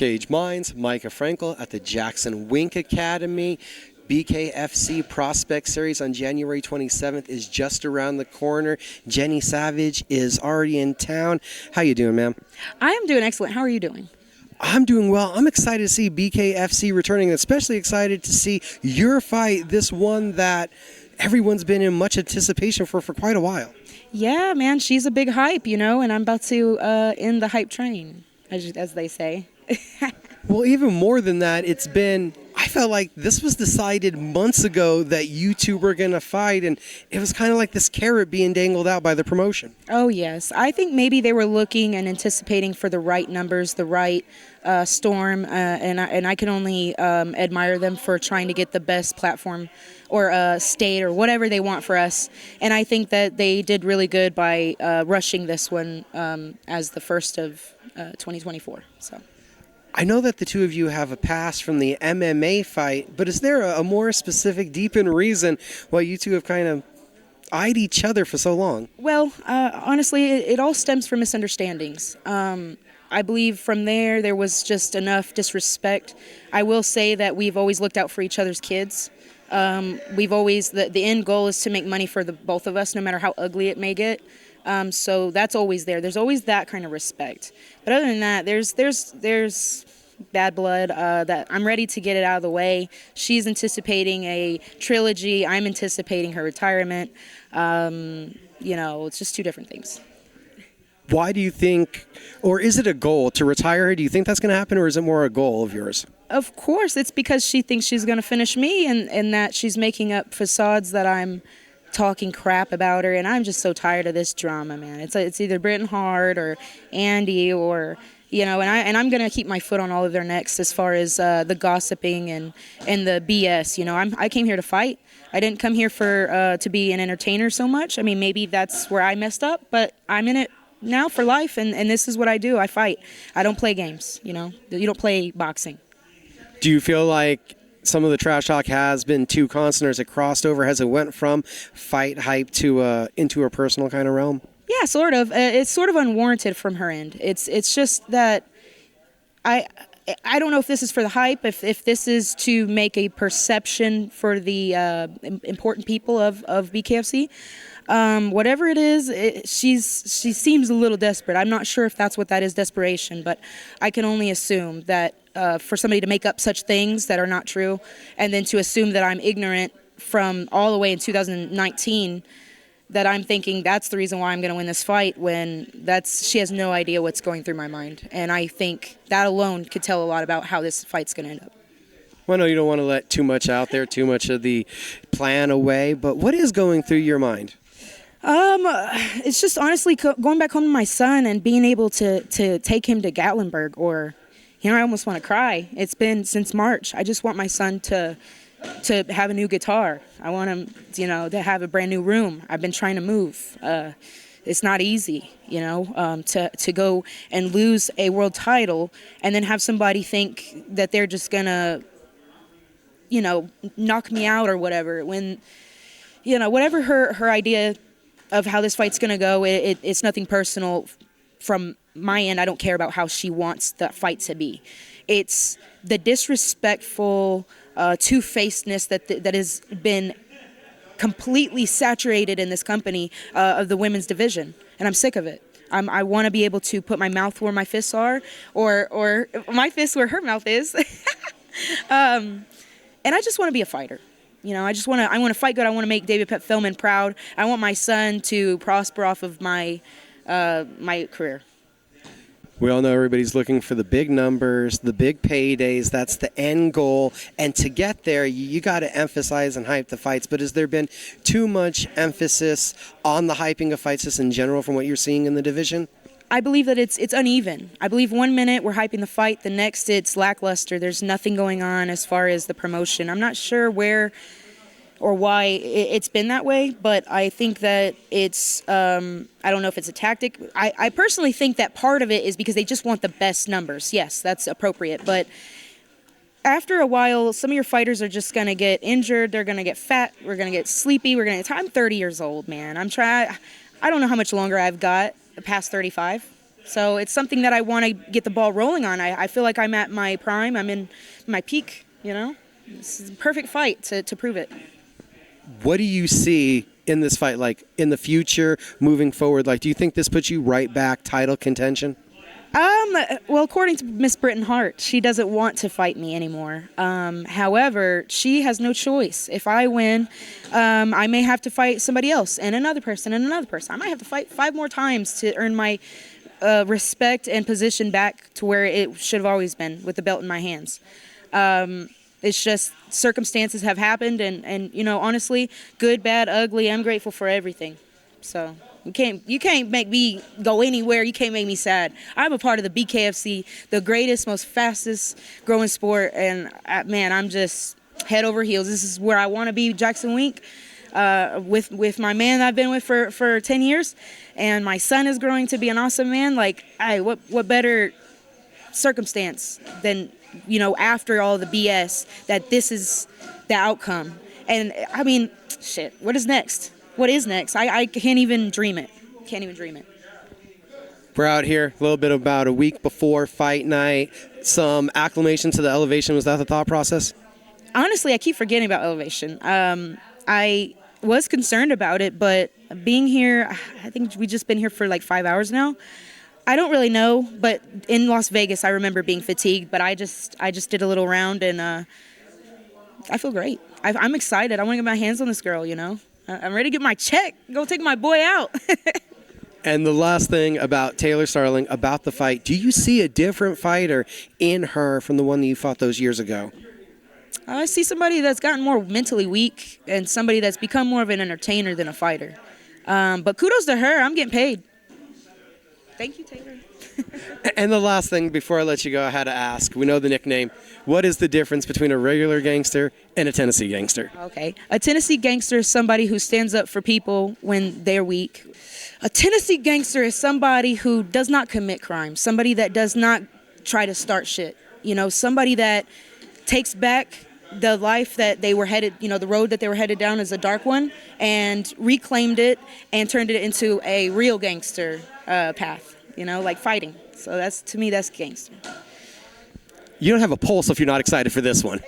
Cage Minds, Micah Frankel at the Jackson Wink Academy. BKFC Prospect Series on January 27th is just around the corner. Jenny Savage is already in town. How you doing, ma'am? I am doing excellent. How are you doing? I'm doing well. I'm excited to see BKFC returning, especially excited to see your fight, this one that everyone's been in much anticipation for quite a while. Yeah, man, she's a big hype, and I'm about to end the hype train, as they say. Well, even more than that, I felt like this was decided months ago that you two were going to fight, and it was kind of like this carrot being dangled out by the promotion. Oh, yes. I think maybe they were looking and anticipating for the right numbers, the right storm, and I can only admire them for trying to get the best platform or state or whatever they want for us. And I think that they did really good by rushing this one as the first of 2024. So. I know that the two of you have a past from the MMA fight, but is there a more specific, deepened reason why you two have kind of eyed each other for so long? Well, honestly, it all stems from misunderstandings. I believe from there was just enough disrespect. I will say that we've always looked out for each other's kids. We've always, the end goal is to make money for the both of us, no matter how ugly it may get. So that's always there. There's always that kind of respect. But other than that, there's bad blood that I'm ready to get it out of the way. She's anticipating a trilogy. I'm anticipating her retirement. It's just two different things. Why do you think, or is it a goal to retire her? Do you think that's going to happen, or is it more a goal of yours? Of course, it's because she thinks she's going to finish me and that she's making up facades that I'm talking crap about her, and I'm just so tired of this drama, man. It's either Britton Hart or Andy or, and I'm going to keep my foot on all of their necks as far as the gossiping and the BS. I came here to fight. I didn't come here for to be an entertainer so much. I mean, maybe that's where I messed up, but I'm in it now for life, and this is what I do. I fight. I don't play games, You don't play boxing. Do you feel like some of the trash talk has been too constant, or has it crossed over? Has it went from fight hype to into a personal kind of realm? Yeah, sort of. It's sort of unwarranted from her end. It's just that I don't know if this is for the hype, if this is to make a perception for the important people of BKFC. Whatever it is, she seems a little desperate. I'm not sure if that's what that is, desperation, but I can only assume that for somebody to make up such things that are not true, and then to assume that I'm ignorant from all the way in 2019, that I'm thinking that's the reason why I'm going to win this fight, when she has no idea what's going through my mind. And I think that alone could tell a lot about how this fight's going to end up. Well, I know you don't want to let too much out there, too much of the plan away, but what is going through your mind? It's just honestly going back home to my son and being able to take him to Gatlinburg, or, I almost want to cry. It's been since March. I just want my son to have a new guitar. I want him, to have a brand new room. I've been trying to move. It's not easy, to go and lose a world title and then have somebody think that they're just gonna, knock me out or whatever. When, whatever her idea of how this fight's gonna go, it's nothing personal from my end. I don't care about how she wants the fight to be. It's the disrespectful two-facedness that has been completely saturated in this company of the women's division, and I'm sick of it. I want to be able to put my mouth where my fists are, or my fists where her mouth is, and I just want to be a fighter. I want to fight good. I want to make David Pett-Philman proud. I want my son to prosper off of my career. We all know everybody's looking for the big numbers, the big paydays. That's the end goal. And to get there, you got to emphasize and hype the fights. But has there been too much emphasis on the hyping of fights just in general from what you're seeing in the division? I believe that it's uneven. I believe 1 minute we're hyping the fight, the next it's lackluster. There's nothing going on as far as the promotion. I'm not sure where or why it's been that way, but I think that it's, I don't know if it's a tactic. I personally think that part of it is because they just want the best numbers. Yes, that's appropriate, but after a while, some of your fighters are just going to get injured, they're going to get fat, we're going to get sleepy, I'm 30 years old, man. I don't know how much longer I've got past 35. So it's something that I want to get the ball rolling on. I feel like I'm at my prime. I'm in my peak, you know? This is a perfect fight to prove it. What do you see in this fight, like in the future, moving forward? Like, do you think this puts you right back title contention? Well, according to Miss Britton Hart, she doesn't want to fight me anymore. However, she has no choice. If I win, I may have to fight somebody else and another person and another person. I might have to fight 5 more times to earn my respect and position back to where it should have always been, with the belt in my hands. It's just circumstances have happened, and you know, honestly, good, bad, ugly, I'm grateful for everything. So you can't make me go anywhere. You can't make me sad. I'm a part of the BKFC, the greatest, most fastest growing sport, and man, I'm just head over heels. This is where I want to be, Jackson Wink, with my man I've been with for 10 years, and my son is growing to be an awesome man. Like, what better circumstance than, you know, after all the BS, that this is the outcome. And I mean, shit, what is next? What is next? I can't even dream it. Can't even dream it. We're out here a little bit about a week before fight night. Some acclimation to the elevation. Was that the thought process? Honestly, I keep forgetting about elevation. I was concerned about it, but being here, I think we've just been here for like 5 hours now. I don't really know, but in Las Vegas, I remember being fatigued, but I just did a little round, and I feel great. I'm excited. I want to get my hands on this girl, you know. I'm ready to get my check. Go take my boy out. And the last thing about Taylor Starling, about the fight, do you see a different fighter in her from the one that you fought those years ago? I see somebody that's gotten more mentally weak and somebody that's become more of an entertainer than a fighter. But kudos to her. I'm getting paid. Thank you, Taylor. And the last thing before I let you go, I had to ask. We know the nickname. What is the difference between a regular gangster and a Tennessee gangster? Okay. A Tennessee gangster is somebody who stands up for people when they're weak. A Tennessee gangster is somebody who does not commit crimes, somebody that does not try to start shit. You know, somebody that takes back the life that they were headed, you know, the road that they were headed down is a dark one, and reclaimed it and turned it into a real gangster path, you know, like fighting. So that's, to me, that's gangster. You don't have a pulse if you're not excited for this one.